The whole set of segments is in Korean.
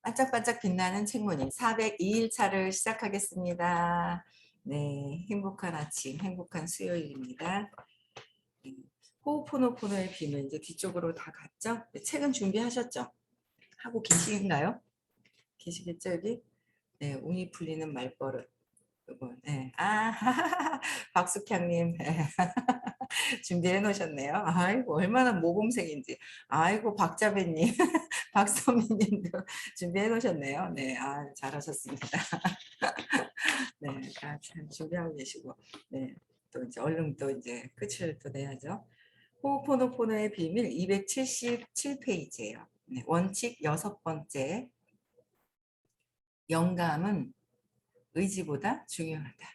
반짝반짝 빛나는 책무님 402일차를 시작하겠습니다. 네, 행복한 아침, 행복한 수요일입니다. 네, 호호포노포노의 비밀 이제 뒤쪽으로 다 갔죠? 네, 책은 준비하셨죠? 하고 계신가요? 계시겠죠 여기? 네, 운이 풀리는 말버릇. 이거, 네. 아, 박숙향님. 네. 준비해 놓으셨네요. 아이고, 얼마나 모범생인지. 아이고, 박자배님, 박선미님도 준비해 놓으셨네요. 네, 아, 잘하셨습니다. 네, 아, 참 준비하고 계시고. 네, 또 이제 얼른 또 이제 끝을 또 내야죠. 호호포노포노의 비밀 277페이지예요. 네, 원칙 6번째. 영감은 의지보다 중요하다.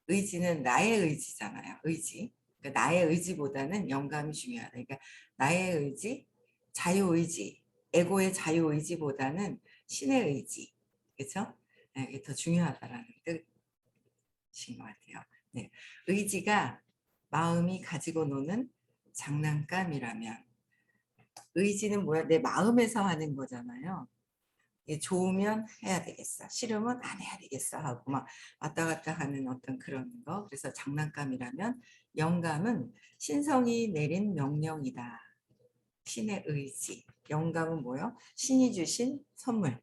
의지는 나의 의지잖아요. 의지. 그러니까 나의 의지보다는 영감이 중요하다. 그러니까 나의 의지, 자유의지, 에고의 자유의지보다는 신의 의지. 그렇죠? 네, 이게 더 중요하다라는 뜻인 것 같아요. 네. 의지가 마음이 가지고 노는 장난감이라면 의지는 뭐야? 내 마음에서 하는 거잖아요. 좋으면 해야 되겠어. 싫으면 안 해야 되겠어. 하고 막 왔다 갔다 하는 어떤 그런 거. 그래서 장난감이라면 영감은 신성이 내린 명령이다. 신의 의지. 영감은 뭐요? 신이 주신 선물,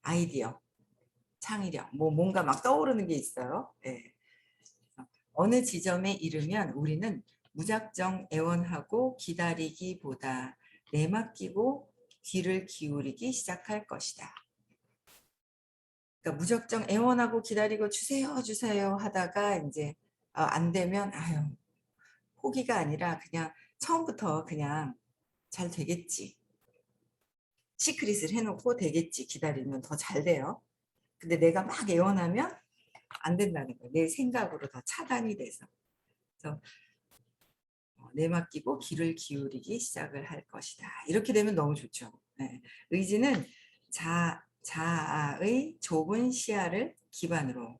아이디어, 창의력. 뭐 뭔가 막 떠오르는 게 있어요. 네. 어느 지점에 이르면 우리는 무작정 애원하고 기다리기보다 내맡기고 귀를 기울이기 시작할 것이다. 그러니까 무작정 애원하고 기다리고 주세요 주세요 하다가 이제 안 되면 아유 포기가 아니라 그냥 처음부터 그냥 잘 되겠지. 시크릿을 해놓고 되겠지. 기다리면 더 잘 돼요. 근데 내가 막 애원하면 안 된다는 거예요. 내 생각으로 다 차단이 돼서. 그래서 내맡기고 귀를 기울이기 시작을 할 것이다. 이렇게 되면 너무 좋죠. 네. 의지는 자아의 좁은 시야를 기반으로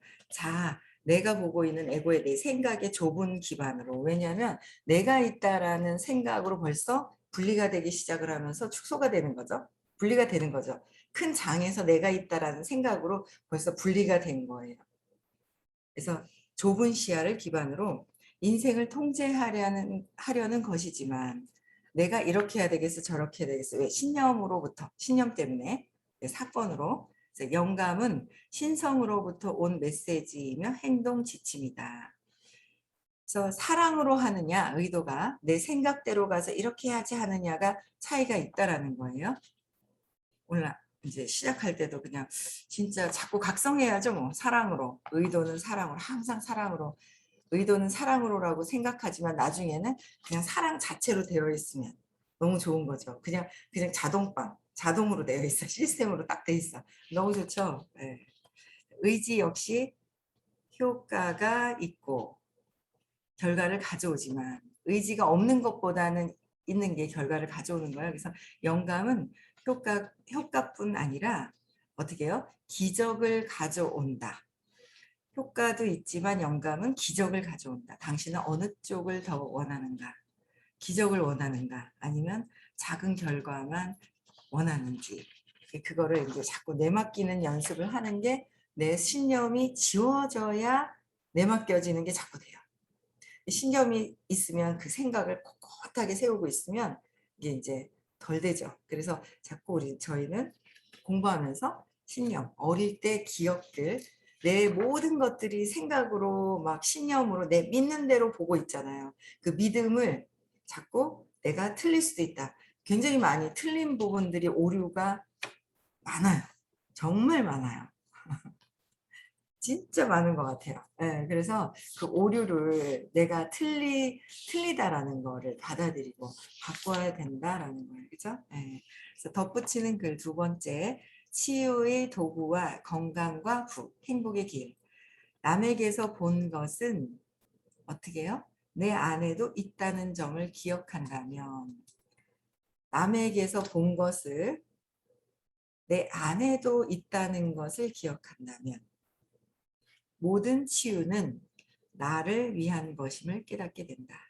내가 보고 있는 에고의 내 생각의 좁은 기반으로 왜냐하면 내가 있다라는 생각으로 벌써 분리가 되기 시작을 하면서 축소가 되는 거죠. 분리가 되는 거죠. 큰 장에서 내가 있다라는 생각으로 벌써 분리가 된 거예요. 그래서 좁은 시야를 기반으로 인생을 통제하려는 것이지만 내가 이렇게 해야 되겠어 저렇게 해야 되겠어 왜 신념으로부터 신념 때문에 사건으로 그래서 영감은 신성으로부터 온 메시지이며 행동 지침이다. 그래서 사랑으로 하느냐 의도가 내 생각대로 가서 이렇게 해야지 하느냐가 차이가 있다라는 거예요. 오늘 이제 시작할 때도 그냥 진짜 자꾸 각성해야죠. 뭐 사랑으로 의도는 사랑으로 항상 사랑으로 의도는 사랑으로라고 생각하지만 나중에는 그냥 사랑 자체로 되어 있으면 너무 좋은 거죠. 그냥 자동으로 되어 있어. 시스템으로 딱 돼 있어. 너무 좋죠. 네. 의지 역시 효과가 있고 결과를 가져오지만 의지가 없는 것보다는 있는 게 결과를 가져오는 거예요. 그래서 영감은 효과뿐 아니라 어떻게 해요? 기적을 가져온다. 효과도 있지만 영감은 기적을 가져온다. 당신은 어느 쪽을 더 원하는가? 기적을 원하는가? 아니면 작은 결과만 원하는지. 그거를 이제 자꾸 내맡기는 연습을 하는 게 내 신념이 지워져야 내맡겨지는 게 자꾸 돼요. 신념이 있으면 그 생각을 꼿꼿하게 세우고 있으면 이게 이제 덜 되죠. 그래서 자꾸 저희는 공부하면서 신념, 어릴 때 기억들, 내 모든 것들이 생각으로 막 신념으로 내 믿는 대로 보고 있잖아요. 그 믿음을 자꾸 내가 틀릴 수도 있다. 굉장히 많이 틀린 부분들이 오류가 많아요. 정말 많아요. 진짜 많은 것 같아요. 네, 그래서 그 오류를 내가 틀리다라는 거를 받아들이고 바꿔야 된다라는 거예요. 그죠? 네. 그래서 덧붙이는 글 두 번째, 치유의 도구와 건강과 행복의 길. 남에게서 본 것은 어떻게 해요? 내 안에도 있다는 점을 기억한다면, 남에게서 본 것을 내 안에도 있다는 것을 기억한다면, 모든 치유는 나를 위한 것임을 깨닫게 된다.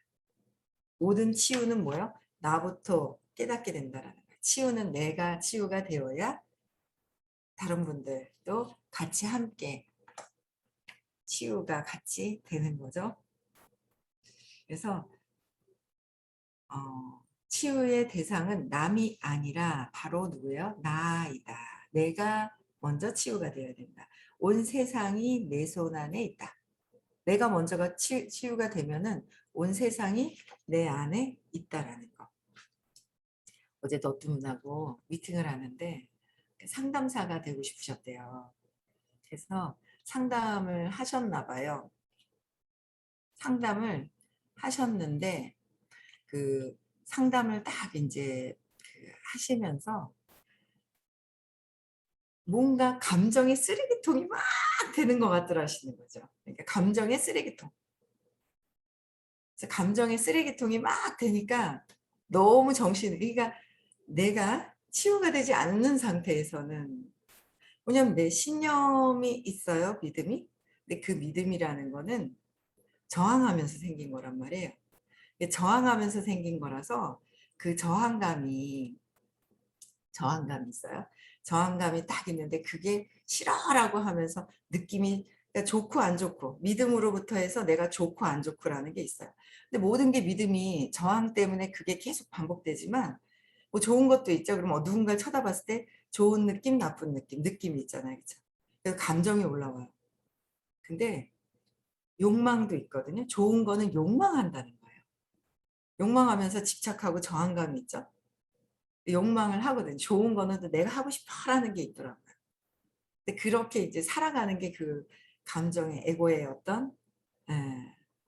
모든 치유는 뭐요? 나부터 깨닫게 된다라는 거예요. 치유는 내가 치유가 되어야 다른 분들도 같이 함께 치유가 같이 되는 거죠. 그래서 치유의 대상은 남이 아니라 바로 누구예요? 나이다. 내가 먼저 치유가 되어야 된다. 온 세상이 내 손 안에 있다. 내가 먼저가 치유가 되면은 온 세상이 내 안에 있다라는 거. 어제 너두 분하고 미팅을 하는데 상담사가 되고 싶으셨대요. 그래서 상담을 하셨나 봐요. 상담을 하셨는데 그 상담을 딱 이제 하시면서 뭔가 감정의 쓰레기통이 막 되는 것 같더라 하시는 거죠. 그러니까 감정의 쓰레기통. 그래서 감정의 쓰레기통이 막 되니까 너무 정신이, 그러니까 내가 치유가 되지 않는 상태에서는, 왜냐면 내 신념이 있어요, 믿음이. 근데 그 믿음이라는 거는 저항하면서 생긴 거란 말이에요. 저항하면서 생긴 거라서 그 저항감이 있어요. 저항감이 딱 있는데 그게 싫어라고 하면서 느낌이, 그러니까 좋고 안 좋고, 믿음으로부터 해서 내가 좋고 안 좋고라는 게 있어요. 근데 모든 게 믿음이 저항 때문에 그게 계속 반복되지만, 뭐 좋은 것도 있죠. 그럼 누군가를 쳐다봤을 때 좋은 느낌, 나쁜 느낌, 느낌이 있잖아요. 그렇죠? 그래서 감정이 올라와요. 근데 욕망도 있거든요. 좋은 거는 욕망한다는 거예요. 욕망하면서 집착하고 저항감이 있죠. 욕망을 하거든요. 좋은 거는 또 내가 하고 싶어라는 게 있더라고요. 근데 그렇게 이제 살아가는 게 그 감정의 에고의 어떤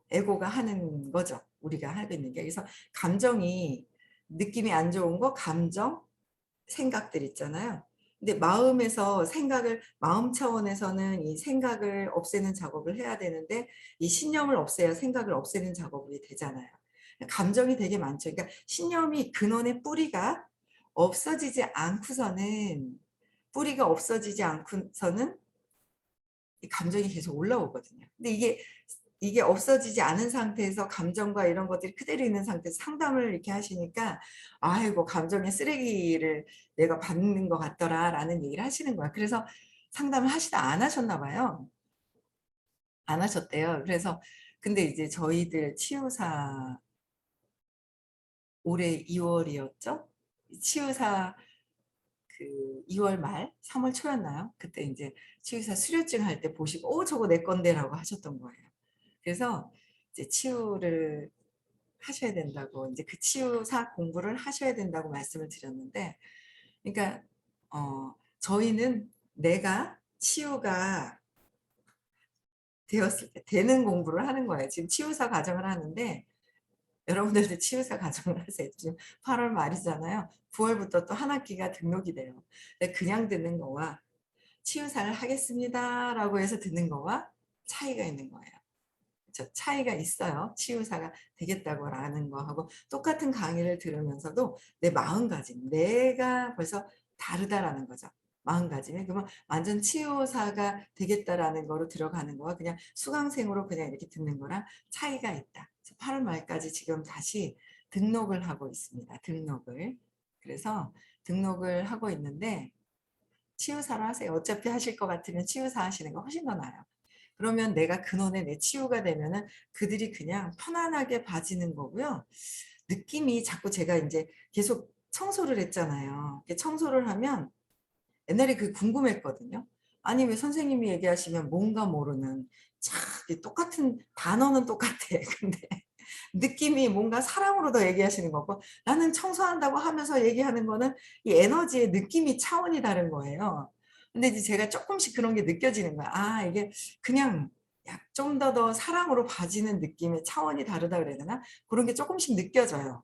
에고가 하는 거죠. 우리가 하고 있는 게. 그래서 감정이, 느낌이 안 좋은 거, 감정, 생각들 있잖아요. 근데 마음에서 생각을, 마음 차원에서는 이 생각을 없애는 작업을 해야 되는데 이 신념을 없애야 생각을 없애는 작업이 되잖아요. 감정이 되게 많죠. 그러니까 신념이, 근원의 뿌리가 없어지지 않고서는, 뿌리가 없어지지 않고서는 이 감정이 계속 올라오거든요. 근데 이게 없어지지 않은 상태에서 감정과 이런 것들이 그대로 있는 상태에서 상담을 이렇게 하시니까, 아이고 감정의 쓰레기를 내가 받는 것 같더라라는 얘기를 하시는 거야. 그래서 상담을 하시다 안 하셨나 봐요. 안 하셨대요. 그래서 근데 이제 저희들 치유사, 올해 2월이었죠? 치유사 그 2월 말 3월 초였나요? 그때 이제 치유사 수료증 할 때 보시고 저거 내 건데라고 하셨던 거예요. 그래서 이제 치유를 하셔야 된다고, 이제 그 치유사 공부를 하셔야 된다고 말씀을 드렸는데, 그러니까 저희는 내가 치유가 되었을 때 되는 공부를 하는 거예요. 지금 치유사 과정을 하는데 여러분들도 치유사 과정을 하세요. 지금 8월 말이잖아요. 9월부터 또 한 학기가 등록이 돼요. 그냥 듣는 거와 치유사를 하겠습니다라고 해서 듣는 거와 차이가 있는 거예요. 차이가 있어요. 치유사가 되겠다고 하는 거하고 똑같은 강의를 들으면서도 내 마음가짐, 내가 벌써 다르다라는 거죠. 마음가짐이. 그러면 완전 치유사가 되겠다라는 거로 들어가는 거와 그냥 수강생으로 그냥 이렇게 듣는 거랑 차이가 있다. 8월 말까지 지금 다시 등록을 하고 있습니다. 등록을. 그래서 등록을 하고 있는데 치유사로 하세요. 어차피 하실 것 같으면 치유사 하시는 거 훨씬 더 나아요. 그러면 내가 근원에 내 치유가 되면은 그들이 그냥 편안하게 봐지는 거고요. 느낌이 자꾸, 제가 이제 계속 청소를 했잖아요. 청소를 하면 옛날에 그 궁금했거든요. 아니 왜 선생님이 얘기하시면 뭔가 모르는, 참 똑같은 단어는 똑같아. 근데 느낌이 뭔가 사랑으로 더 얘기하시는 거고, 나는 청소한다고 하면서 얘기하는 거는 이 에너지의 느낌이 차원이 다른 거예요. 근데 이제 제가 조금씩 그런 게 느껴지는 거야. 이게 그냥 좀 더 사랑으로 봐지는 느낌의 차원이 다르다 그래야 되나? 그런 게 조금씩 느껴져요.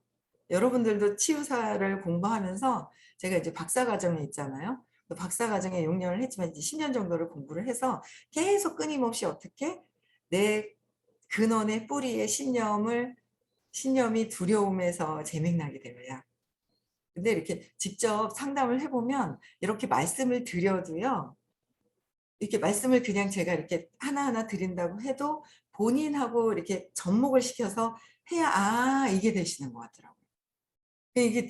여러분들도 치유사를 공부하면서, 제가 이제 박사과정에 있잖아요. 박사과정에 6년을 했지만 이제 10년 정도를 공부를 해서 계속 끊임없이 어떻게 내 근원의 뿌리의 신념이 두려움에서 재생나게 되어야. 근데 이렇게 직접 상담을 해보면 이렇게 말씀을 드려도요, 이렇게 말씀을 그냥 제가 이렇게 하나하나 드린다고 해도 본인하고 이렇게 접목을 시켜서 해야 이게 되시는 것 같더라고요. 이게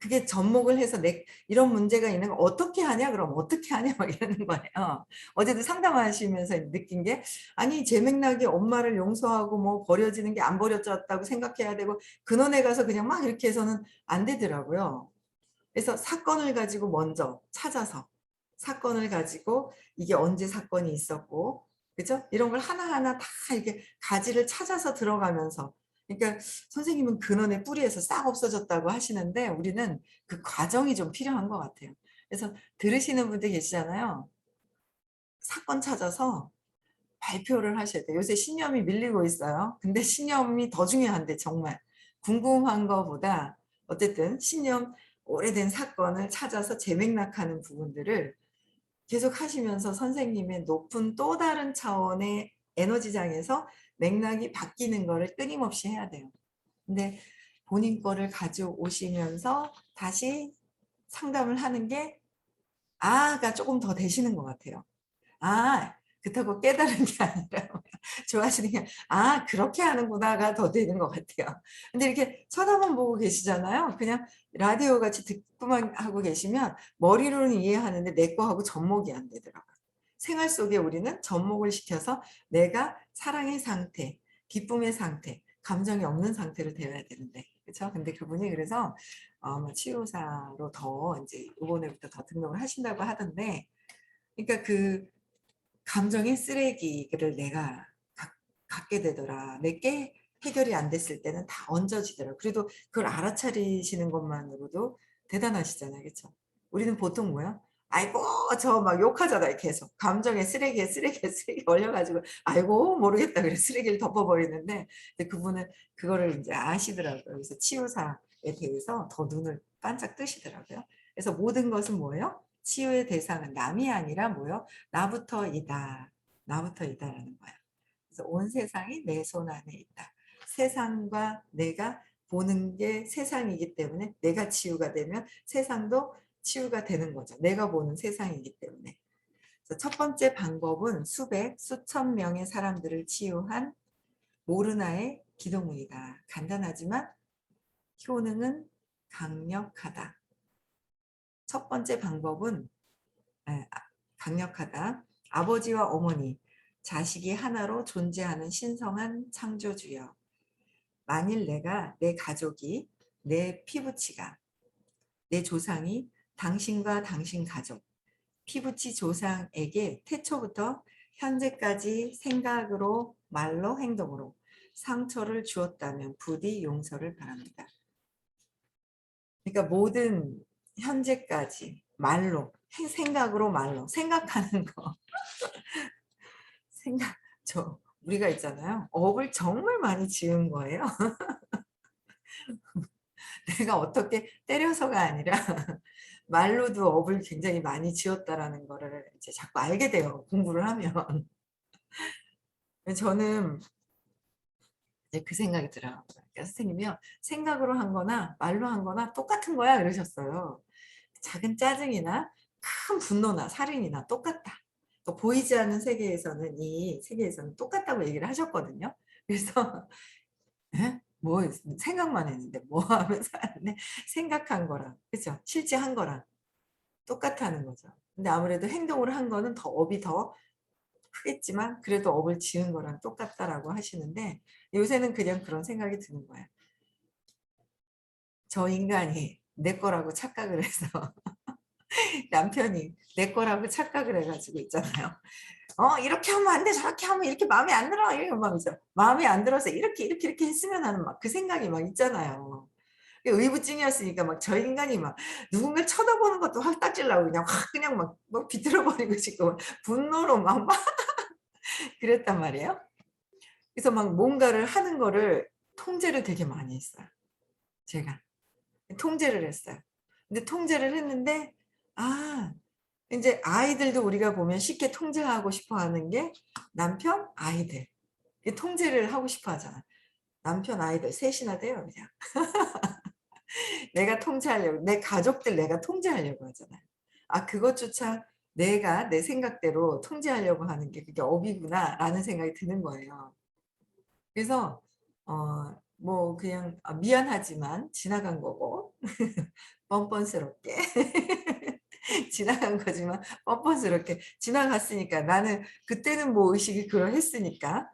그게 접목을 해서 이런 문제가 있는 거 어떻게 하냐? 그럼 어떻게 하냐? 막 이러는 거예요. 어제도 상담하시면서 느낀 게 아니 제 맥락이 엄마를 용서하고 뭐 버려지는 게 안 버려졌다고 생각해야 되고 근원에 가서 그냥 막 이렇게 해서는 안 되더라고요. 그래서 사건을 가지고 먼저 찾아서 사건을 가지고 이게 언제 사건이 있었고 그죠? 이런 걸 하나하나 다 이렇게 가지를 찾아서 들어가면서 그러니까 선생님은 근원의 뿌리에서 싹 없어졌다고 하시는데 우리는 그 과정이 좀 필요한 것 같아요. 그래서 들으시는 분들 계시잖아요. 사건 찾아서 발표를 하셔야 돼요. 요새 신념이 밀리고 있어요. 근데 신념이 더 중요한데 정말 궁금한 거보다 어쨌든 신념 오래된 사건을 찾아서 재맥락하는 부분들을 계속 하시면서 선생님의 높은 또 다른 차원의 에너지장에서 맥락이 바뀌는 거를 끊임없이 해야 돼요. 근데 본인 거를 가져오시면서 다시 상담을 하는 게 아가 조금 더 되시는 것 같아요. 아, 그렇다고 깨달은 게 아니라 좋아하시는 게 그렇게 하는구나가 더 되는 것 같아요. 근데 이렇게 쳐다만 보고 계시잖아요. 그냥 라디오 같이 듣고만 하고 계시면 머리로는 이해하는데 내 거하고 접목이 안 되더라고요. 생활 속에 우리는 접목을 시켜서 내가 사랑의 상태, 기쁨의 상태, 감정이 없는 상태로 되어야 되는데 그렇죠? 근데 그분이 그래서 치유사로 더 이제 이번에부터 더 등록을 하신다고 하던데 그러니까 그 감정의 쓰레기를 내가 갖게 되더라. 내게 해결이 안 됐을 때는 다 얹어지더라. 그래도 그걸 알아차리시는 것만으로도 대단하시잖아요. 그렇죠? 우리는 보통 뭐야? 아이고 저 막 욕하잖아요. 계속 감정의 쓰레기 올려가지고 아이고 모르겠다 그래 쓰레기를 덮어버리는데 근데 그분은 그거를 이제 아시더라고요. 그래서 치유사에 대해서 더 눈을 반짝 뜨시더라고요. 그래서 모든 것은 뭐예요? 치유의 대상은 남이 아니라 뭐요? 나부터이다. 나부터이다라는 거야. 그래서 온 세상이 내 손 안에 있다. 세상과 내가 보는 게 세상이기 때문에 내가 치유가 되면 세상도 치유가 되는 거죠. 내가 보는 세상이기 때문에. 그래서 첫 번째 방법은 수천 명의 사람들을 치유한 모르나의 기도문이다. 간단하지만 효능은 강력하다. 첫 번째 방법은 강력하다. 아버지와 어머니, 자식이 하나로 존재하는 신성한 창조주여. 만일 내 가족이, 내 피부치가, 내 조상이 당신과 당신 가족, 피부치 조상에게 태초부터 현재까지 생각으로, 말로, 행동으로 상처를 주었다면 부디 용서를 바랍니다. 그러니까 모든 현재까지 말로, 생각으로 말로 생각하는 거. 우리가 있잖아요. 업을 정말 많이 지은 거예요. 내가 어떻게 때려서가 아니라 말로도 업을 굉장히 많이 지었다라는 거를 이제 자꾸 알게 돼요. 공부를 하면. 저는 이제 그 생각이 들어요. 그러니까 선생님이요. 생각으로 한 거나 말로 한 거나 똑같은 거야 이러셨어요. 작은 짜증이나 큰 분노나 살인이나 똑같다. 또 보이지 않는 세계에서는 이 세계에서는 똑같다고 얘기를 하셨거든요. 그래서 뭐 생각만 했는데 뭐 하면서 하는데 생각한 거랑 그죠? 실제 한 거랑 똑같다는 거죠. 근데 아무래도 행동을 한 거는 더 업이 더 크겠지만 그래도 업을 지은 거랑 똑같다라고 하시는데 요새는 그냥 그런 생각이 드는 거예요. 저 인간이 내 거라고 착각을 해서 남편이 내 거라고 착각을 해가지고 있잖아요. 이렇게 하면 안 돼, 저렇게 하면 이렇게 마음에 안 들어, 이런 마음이죠. 마음에 안 들어서 이렇게 했으면 하는 막 그 생각이 막 있잖아요. 의부증이었으니까 막 저 인간이 막 누군가를 쳐다보는 것도 확 딱질나고 그냥 막 비틀어버리고 싶고 분노로 막 그랬단 말이에요. 그래서 막 뭔가를 하는 거를 통제를 되게 많이 했어요. 제가 통제를 했어요. 근데 통제를 했는데 이제 아이들도 우리가 보면 쉽게 통제하고 싶어 하는 게 남편, 아이들. 통제를 하고 싶어 하잖아. 남편, 아이들 셋이나 돼요, 그냥. 내가 통제하려고, 내 가족들 내가 통제하려고 하잖아요. 그것조차 내가 내 생각대로 통제하려고 하는 게 그게 업이구나, 라는 생각이 드는 거예요. 그래서, 뭐, 그냥, 미안하지만 지나간 거고, 뻔뻔스럽게 지나간 거지만 뻔뻔스럽게 지나갔으니까 나는 그때는 뭐 의식이 그러했으니까.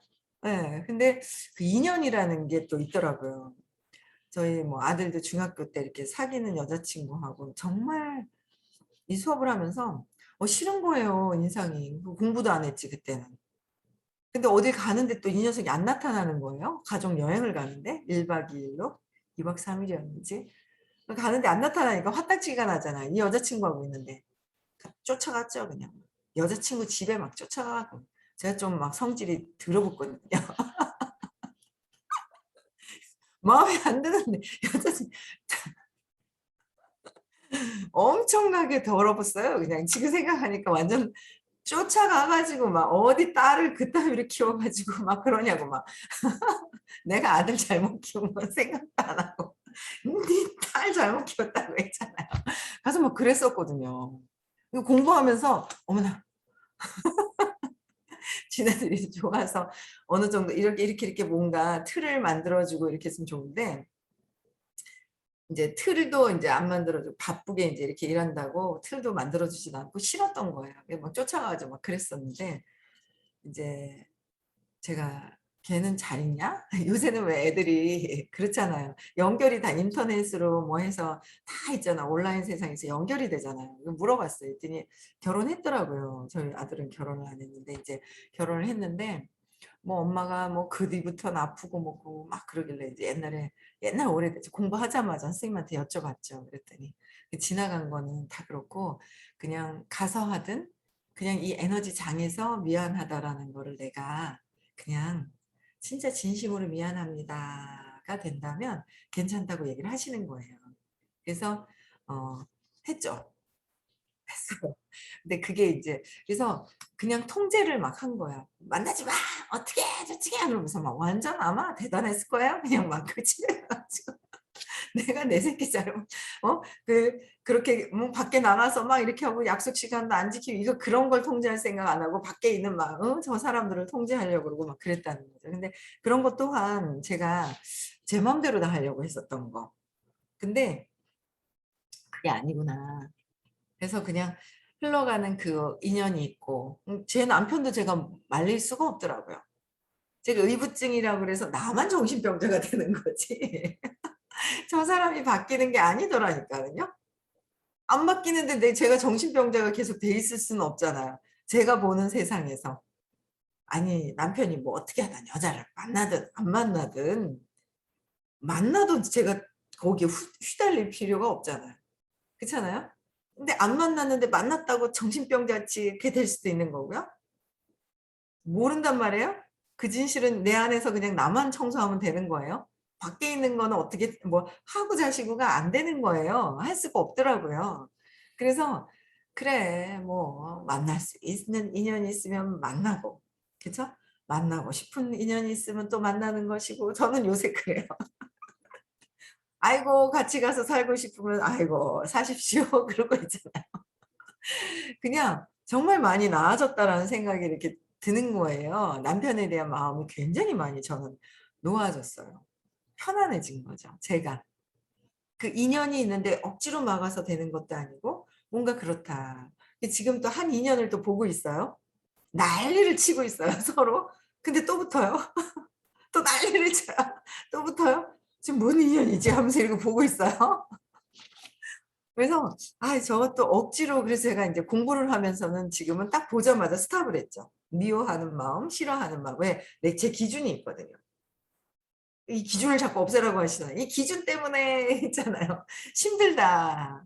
예. 근데 그 인연이라는 게 또 있더라고요. 저희 뭐 아들도 중학교 때 이렇게 사귀는 여자친구하고 정말 이 수업을 하면서 싫은 거예요, 인상이. 공부도 안 했지, 그때는. 근데 어딜 가는데 또 이 녀석이 안 나타나는 거예요. 가족 여행을 가는데 1박 2일로 2박 3일이었는지 가는데 안 나타나니까 화딱지가 나잖아. 이 여자친구하고 있는데 쫓아갔죠, 그냥. 여자친구 집에 막 쫓아가고 제가 좀 막 성질이 들어붙거든요. 마음에 안 드는데 여자친구 엄청나게 더러웠어요. 그냥 지금 생각하니까 완전 쫓아가가지고 막 어디 딸을 그따위로 키워가지고 막 그러냐고 막 내가 아들 잘못 키운 건 생각도 안 하고 네 딸 잘못 키웠다고 했잖아요. 가서 막 그랬었거든요. 이거 공부하면서 어머나 지네들이 좋아서 어느 정도 이렇게 뭔가 틀을 만들어주고 이렇게 했으면 좋은데 이제 틀도 이제 안 만들어주고 바쁘게 이제 이렇게 일한다고 틀도 만들어주지도 않고 싫었던 거예요. 막 쫓아가가지고 막 그랬었는데 이제 제가 걔는 잘 있냐? 요새는 왜 애들이 그렇잖아요. 연결이 다 인터넷으로 뭐 해서 다 있잖아. 온라인 세상에서 연결이 되잖아요. 물어봤어요. 했더니 결혼했더라고요. 저희 아들은 결혼을 안 했는데 이제 결혼을 했는데 뭐 엄마가 뭐 그 뒤부터는 아프고 뭐고 막 그러길래 이제 옛날 오래됐죠. 공부하자마자 선생님한테 여쭤봤죠. 그랬더니 지나간 거는 다 그렇고 그냥 가서 하든 그냥 이 에너지 장에서 미안하다라는 거를 내가 그냥 진짜 진심으로 미안합니다가 된다면 괜찮다고 얘기를 하시는 거예요. 그래서 어, 했죠. 했어요. 근데 그게 이제 그래서 그냥 통제를 막 한 거야. 만나지 마. 어떻게 저떻게 하면서 막 완전 아마 대단했을 거예요. 그냥 막 그 집에 가지고 내가 내 새끼 잘못 그렇게 뭐 밖에 나가서 막 이렇게 하고 약속 시간도 안 지키고 이거 그런 걸 통제할 생각 안 하고 밖에 있는 막 저 사람들을 통제하려고 그러고 막 그랬다는 거죠. 근데 그런 것 또한 제가 제 마음대로 다 하려고 했었던 거. 근데 그게 아니구나. 그래서 그냥 흘러가는 그 인연이 있고 제 남편도 제가 말릴 수가 없더라고요. 제가 의부증이라고 그래서 나만 정신병자가 되는 거지. 저 사람이 바뀌는 게 아니더라니까요. 안 바뀌는데 제가 정신병자가 계속 돼 있을 수는 없잖아요. 제가 보는 세상에서. 아니 남편이 뭐 어떻게 하든 여자를 만나든 안 만나든 만나도 제가 거기에 휘달릴 필요가 없잖아요. 그렇잖아요? 근데 안 만났는데 만났다고 정신병자같이 이렇게 될 수도 있는 거고요. 모른단 말이에요. 그 진실은 내 안에서 그냥 나만 청소하면 되는 거예요. 밖에 있는 거는 어떻게 뭐 하고 자시고가 안 되는 거예요. 할 수가 없더라고요. 그래서 그래 뭐 만날 수 있는 인연이 있으면 만나고 그렇죠? 만나고 싶은 인연이 있으면 또 만나는 것이고 저는 요새 그래요. 아이고 같이 가서 살고 싶으면 아이고 사십시오 그러고 있잖아요. 그냥 정말 많이 나아졌다라는 생각이 이렇게 드는 거예요. 남편에 대한 마음이 굉장히 많이 저는 놓아졌어요. 편안해진 거죠. 제가. 그 인연이 있는데 억지로 막아서 되는 것도 아니고 뭔가 그렇다. 지금 또 한 인연을 또 보고 있어요. 난리를 치고 있어요, 서로. 근데 또 붙어요. 또 난리를 쳐요. 또 붙어요. 지금 뭔 인연이지 하면서 이러고 보고 있어요. 그래서 저것도 억지로 그래서 제가 이제 공부를 하면서는 지금은 딱 보자마자 스탑을 했죠. 미워하는 마음, 싫어하는 마음. 왜? 제 기준이 있거든요. 이 기준을 자꾸 없애라고 하시나요? 이 기준 때문에 있잖아요. 힘들다.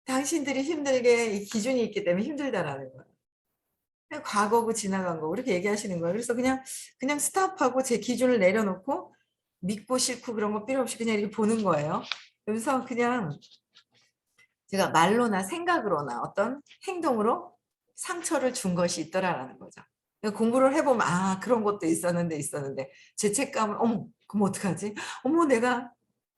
당신들이 힘들게 이 기준이 있기 때문에 힘들다라는 거예요. 그냥 과거고 지나간 거고 이렇게 얘기하시는 거예요. 그래서 그냥 스탑하고 제 기준을 내려놓고 믿고 싫고 그런 거 필요 없이 그냥 이렇게 보는 거예요. 그래서 그냥 제가 말로나 생각으로나 어떤 행동으로 상처를 준 것이 있더라라는 거죠. 공부를 해보면 그런 것도 있었는데 죄책감을 어머 그럼 어떡하지? 어머 내가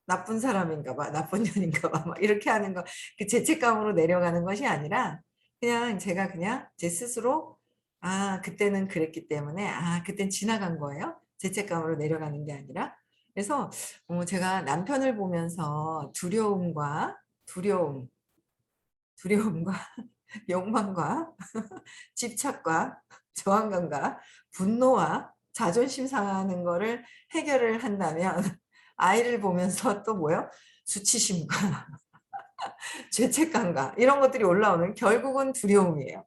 나쁜 사람인가 봐 나쁜 년인가 봐 막 이렇게 하는 거 그 죄책감으로 내려가는 것이 아니라 그냥 제가 그냥 제 스스로 그때는 그랬기 때문에 그땐 지나간 거예요. 죄책감으로 내려가는 게 아니라 그래서 제가 남편을 보면서 두려움과 욕망과 집착과 저항감과 분노와 자존심 상하는 거를 해결을 한다면 아이를 보면서 또 뭐요? 수치심과 죄책감과 이런 것들이 올라오는 결국은 두려움이에요.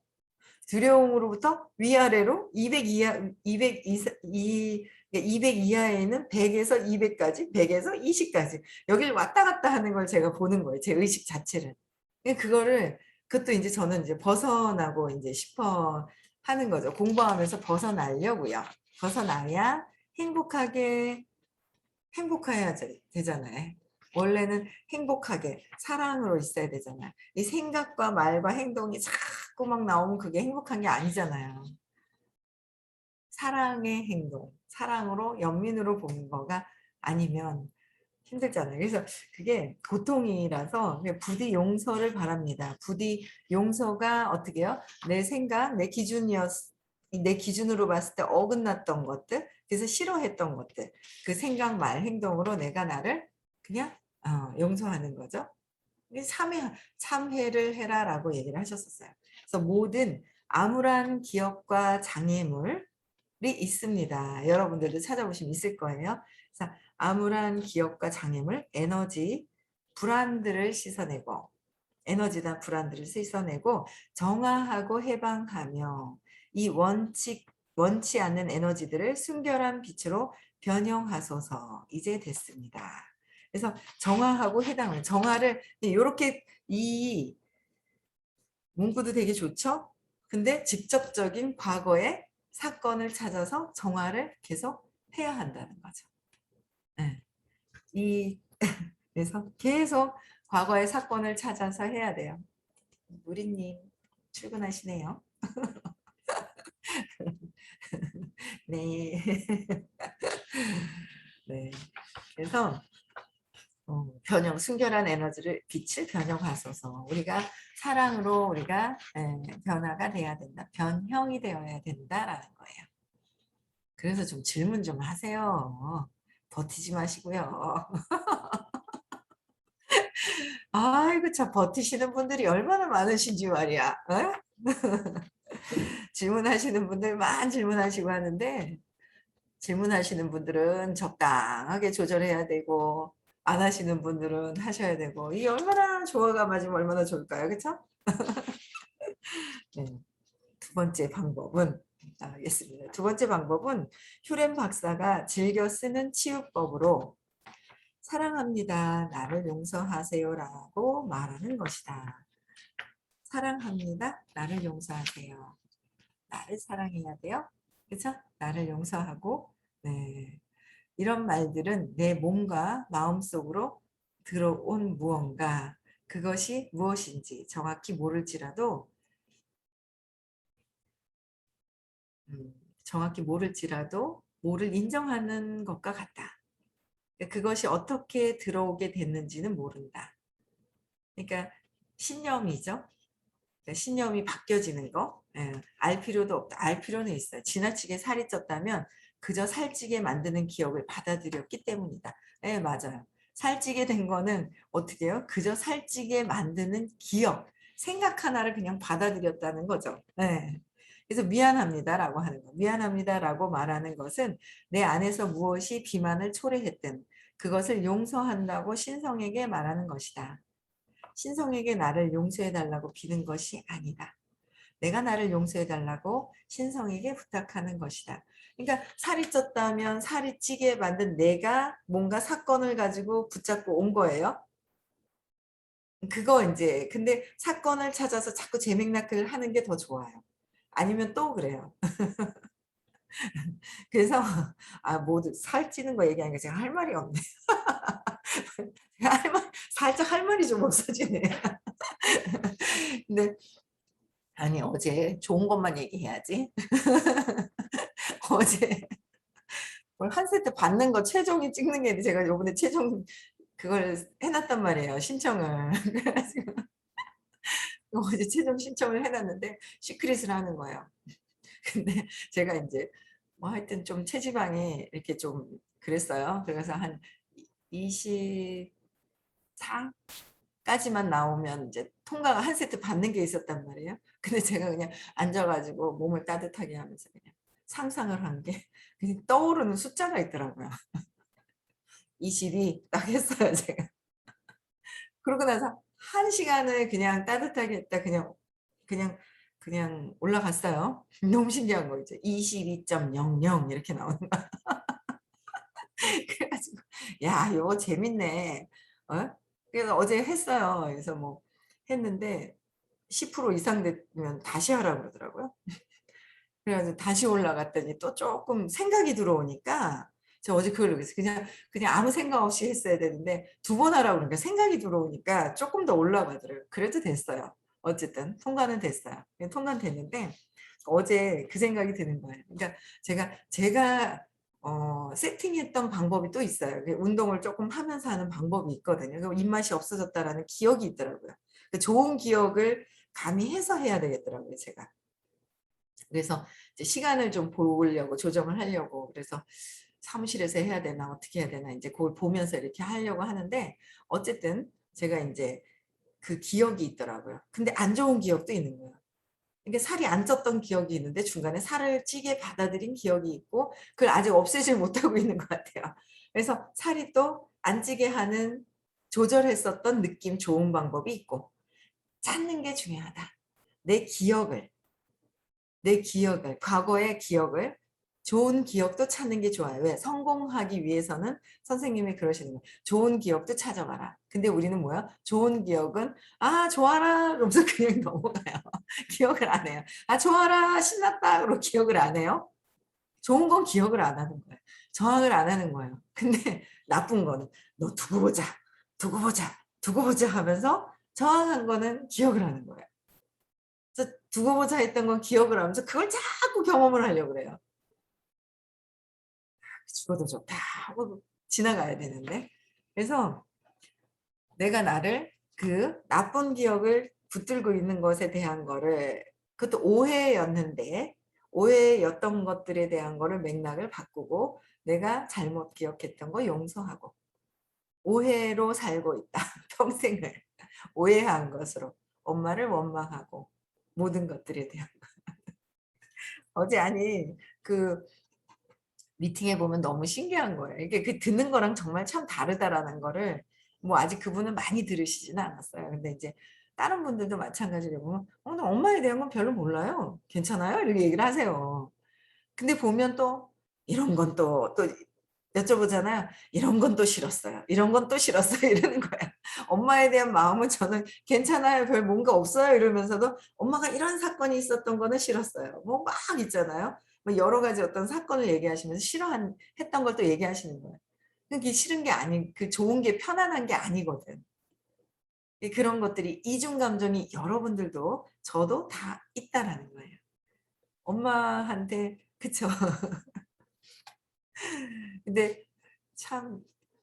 두려움으로부터 위아래로 200 이하, 200 200 이하에는 100에서 200까지, 100에서 20까지 여기를 왔다 갔다 하는 걸 제가 보는 거예요. 제 의식 자체를. 그것도 이제 저는 이제 벗어나고 이제 싶어 하는 거죠. 공부하면서 벗어나려고요. 벗어나야 행복해야 되잖아요. 원래는 행복하게 사랑으로 있어야 되잖아요. 이 생각과 말과 행동이 자꾸 막 나오면 그게 행복한 게 아니잖아요. 사랑의 행동, 사랑으로 연민으로 보는 거가 아니면 힘들잖아요. 그래서 그게 고통이라서 부디 용서를 바랍니다. 부디 용서가 어떻게 해요? 내 생각, 내 기준으로 봤을 때 어긋났던 것들, 그래서 싫어했던 것들, 그 생각, 말, 행동으로 내가 나를 그냥 용서하는 거죠. 참회를 해라라고 얘기를 하셨었어요. 그래서 모든 암울한 기억과 장애물이 있습니다. 여러분들도 찾아보시면 있을 거예요. 그래서 암울한 기억과 장애물, 에너지, 불안들을 씻어내고 에너지나 불안들을 씻어내고 정화하고 해방하며 이 원치 않는 에너지들을 순결한 빛으로 변형하소서. 이제 됐습니다. 그래서 정화하고 정화를 이렇게 이 문구도 되게 좋죠? 근데 직접적인 과거의 사건을 찾아서 정화를 계속 해야 한다는 거죠. 네. 그래서 계속 과거의 사건을 찾아서 해야 돼요. 무리님 출근하시네요. 네. 네. 그래서 순결한 에너지를 빛을 변형하소서. 우리가 사랑으로 우리가 변화가 돼야 된다. 변형이 되어야 된다라는 거예요. 그래서 좀 질문 좀 하세요. 버티지 마시고요. 아이고 참 버티시는 분들이 얼마나 많으신지 말이야. 어? 질문하시는 분들만 질문하시고 하는데 질문하시는 분들은 적당하게 조절해야 되고 안 하시는 분들은 하셔야 되고 이게 얼마나 조화가 맞으면 얼마나 좋을까요? 그렇죠? 네. 두 번째 방법은 알겠습니다. 두 번째 방법은 휴렌 박사가 즐겨 쓰는 치유법으로 사랑합니다. 나를 용서하세요라고 말하는 것이다. 사랑합니다. 나를 용서하세요. 나를 사랑해야 돼요. 그렇죠? 나를 용서하고 네. 이런 말들은 내 몸과 마음속으로 들어온 무언가 그것이 무엇인지 정확히 모를지라도 뭐를 인정하는 것과 같다. 그것이 어떻게 들어오게 됐는지는 모른다. 그러니까 신념이죠. 신념이 바뀌어지는 거. 알 필요도 없다. 알 필요는 있어요. 지나치게 살이 쪘다면 그저 살찌게 만드는 기억을 받아들였기 때문이다. 네, 맞아요. 살찌게 된 거는 어떻게 해요? 그저 살찌게 만드는 기억, 생각 하나를 그냥 받아들였다는 거죠. 네. 그래서 미안합니다라고 하는 거. 미안합니다라고 말하는 것은 내 안에서 무엇이 비만을 초래했든 그것을 용서한다고 신성에게 말하는 것이다. 신성에게 나를 용서해달라고 비는 것이 아니다. 내가 나를 용서해달라고 신성에게 부탁하는 것이다. 그러니까 살이 쪘다면 살이 찌게 만든 내가 뭔가 사건을 가지고 붙잡고 온 거예요. 그거 이제 근데 사건을 찾아서 자꾸 재맥락을 하는 게 더 좋아요. 아니면 또 그래요. 그래서 모두 살찌는 거 얘기하니까 제가 할 말이 없네. 살짝 할 말이 좀 없어지네. 근데 아니 어제 좋은 것만 얘기해야지. 어제 한 세트 받는 거 최종이 찍는 게 제가 요번에 최종 그걸 해놨단 말이에요. 신청을. 그래가지고 어제 최종 신청을 해놨는데 시크릿을 하는 거예요. 근데 제가 이제 뭐 하여튼 좀 체지방이 이렇게 좀 그랬어요. 그래서 한 24까지만 나오면 이제 통과가 한 세트 받는 게 있었단 말이에요. 근데 제가 그냥 앉아가지고 몸을 따뜻하게 하면서 그냥 상상을 한 게 그냥 떠오르는 숫자가 있더라고요. 22 딱 했어요, 제가. 그러고 나서 한 시간을 그냥 따뜻하게 했다 그냥 그냥 올라갔어요. 너무 신기한 거 이제 22.00 이렇게 나오는 거야. 그래가지고 야, 이거 재밌네. 어? 그래서 어제 했어요. 그래서 뭐 했는데 10% 이상 되면 다시 하라고 그러더라고요. 그래가지고 다시 올라갔더니 또 조금 생각이 들어오니까 저 어제 그걸 그랬어요. 그냥 아무 생각 없이 했어야 되는데 두 번 하라고 그러니까 생각이 들어오니까 조금 더 올라가더라고요. 그래도 됐어요. 어쨌든 통과는 됐어요. 통과는 됐는데 어제 그 생각이 드는 거예요. 그러니까 제가 세팅했던 방법이 또 있어요. 운동을 조금 하면서 하는 방법이 있거든요. 그 입맛이 없어졌다라는 기억이 있더라고요. 그 좋은 기억을 가미해서 해야 되겠더라고요, 제가. 그래서 이제 시간을 좀 보려고 조정을 하려고 그래서 사무실에서 해야 되나 어떻게 해야 되나 이제 그걸 보면서 이렇게 하려고 하는데 어쨌든 제가 이제 그 기억이 있더라고요. 근데 안 좋은 기억도 있는 거예요. 이게 살이 안 쪘던 기억이 있는데 중간에 살을 찌게 받아들인 기억이 있고 그걸 아직 없애질 못하고 있는 것 같아요. 그래서 살이 또 안 찌게 하는 조절했었던 느낌 좋은 방법이 있고 찾는 게 중요하다. 내 기억을 과거의 기억을 좋은 기억도 찾는 게 좋아요. 왜? 성공하기 위해서는 선생님이 그러시는 거예요. 좋은 기억도 찾아봐라. 근데 우리는 뭐야? 좋은 기억은 아 좋아라 그러면서 그냥 넘어가요. 기억을 안 해요. 아 좋아라 신났다 그러고 기억을 안 해요. 좋은 건 기억을 안 하는 거예요. 저항을 안 하는 거예요. 근데 나쁜 거는 너 두고 보자 하면서 저항한 거는 기억을 하는 거예요. 그래서 두고 보자 했던 건 기억을 하면서 그걸 자꾸 경험을 하려고 그래요. 죽어도 좋다 하고 지나가야 되는데. 그래서 내가 나를 그 나쁜 기억을 붙들고 있는 것에 대한 거를 그것도 오해였는데 오해였던 것들에 대한 거를 맥락을 바꾸고 내가 잘못 기억했던 거 용서하고 오해로 살고 있다. 평생을 오해한 것으로 엄마를 원망하고 모든 것들에 대한 어제 아니 그 미팅해 보면 너무 신기한 거예요. 이게 그 듣는 거랑 정말 참 다르다라는 거를 뭐 아직 그분은 많이 들으시지는 않았어요. 근데 이제 다른 분들도 마찬가지로 보면 나 엄마에 대한 건 별로 몰라요. 괜찮아요? 이렇게 얘기를 하세요. 근데 보면 또 이런 건 또 여쭤보잖아요. 이런 건 또 싫었어요. 이런 건 또 싫었어요. 이러는 거예요. 엄마에 대한 마음은 저는 괜찮아요. 별 뭔가 없어요. 이러면서도 엄마가 이런 사건이 있었던 거는 싫었어요. 뭐 막 있잖아요. 뭐 여러 가지 어떤 사건을 얘기하시면서 했던 걸 또 얘기하시는 거예요. 그게 싫은 게 그 좋은 게 편안한 게 아니거든. 그런 것들이 이중 감정이 여러분들도 저도 다 있다라는 거예요. 엄마한테 그쵸. 근데 참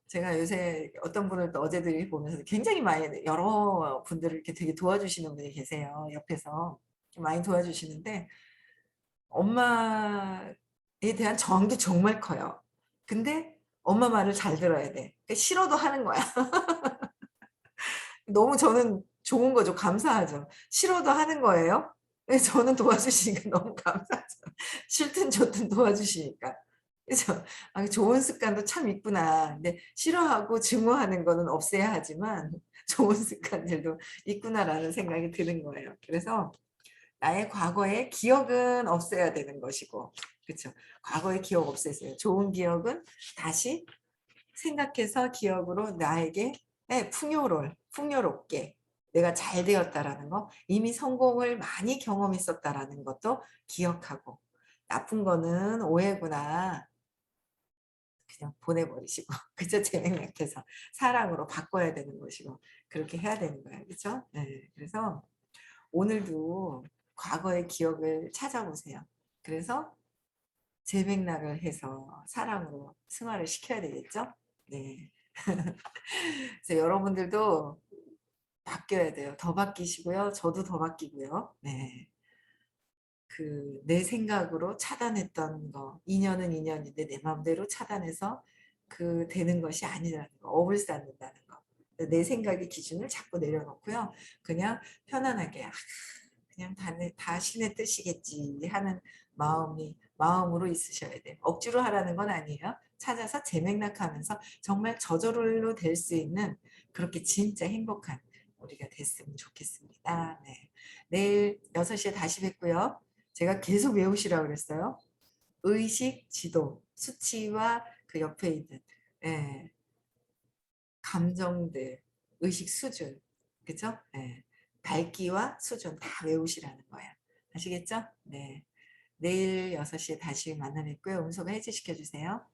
제가 요새 어떤 분을 또 어제도 이렇게 보면서 굉장히 많이 여러 분들을 이렇게 되게 도와주시는 분이 계세요. 옆에서 많이 도와주시는데 엄마에 대한 저항도 정말 커요. 근데 엄마 말을 잘 들어야 돼. 그러니까 싫어도 하는 거야. 너무 저는 좋은 거죠. 감사하죠. 싫어도 하는 거예요. 그래서 저는 도와주시니까 너무 감사하죠. 싫든 좋든 도와주시니까. 그래서 아, 좋은 습관도 참 있구나. 근데 싫어하고 증오하는 거는 없애야 하지만 좋은 습관들도 있구나라는 생각이 드는 거예요. 그래서 나의 과거의 기억은 없애야 되는 것이고, 그렇죠? 과거의 기억 없애세요. 좋은 기억은 다시 생각해서 기억으로 나에게 풍요롭게 내가 잘 되었다라는 거, 이미 성공을 많이 경험했었다라는 것도 기억하고, 나쁜 거는 오해구나. 그냥 보내버리시고 그저 재생략해서 사랑으로 바꿔야 되는 것이고 그렇게 해야 되는 거예요. 그렇죠? 네. 그래서 오늘도 과거의 기억을 찾아보세요. 그래서 재맥락을 해서 사랑으로 승화를 시켜야 되겠죠? 네. 그래서 여러분들도 바뀌어야 돼요. 더 바뀌시고요. 저도 더 바뀌고요. 네. 그 내 생각으로 차단했던 거, 인연은 인연인데 내 마음대로 차단해서 되는 것이 아니라는 거, 업을 쌓는다는 거. 내 생각의 기준을 자꾸 내려놓고요. 그냥 편안하게 그냥 다 신의 뜻이겠지 하는 마음으로 있으셔야 돼요. 억지로 하라는 건 아니에요. 찾아서 재맥락하면서 정말 저절로 될 수 있는 그렇게 진짜 행복한 우리가 됐으면 좋겠습니다. 네. 내일 6시에 다시 뵙고요. 제가 계속 외우시라고 그랬어요. 의식 지도, 수치와 그 옆에 있는 예, 감정들, 의식 수준, 그죠? 예, 밝기와 수준 다 외우시라는 거예요. 아시겠죠? 네. 내일 6시에 다시 만나 뵙고요. 음소거 해제시켜 주세요.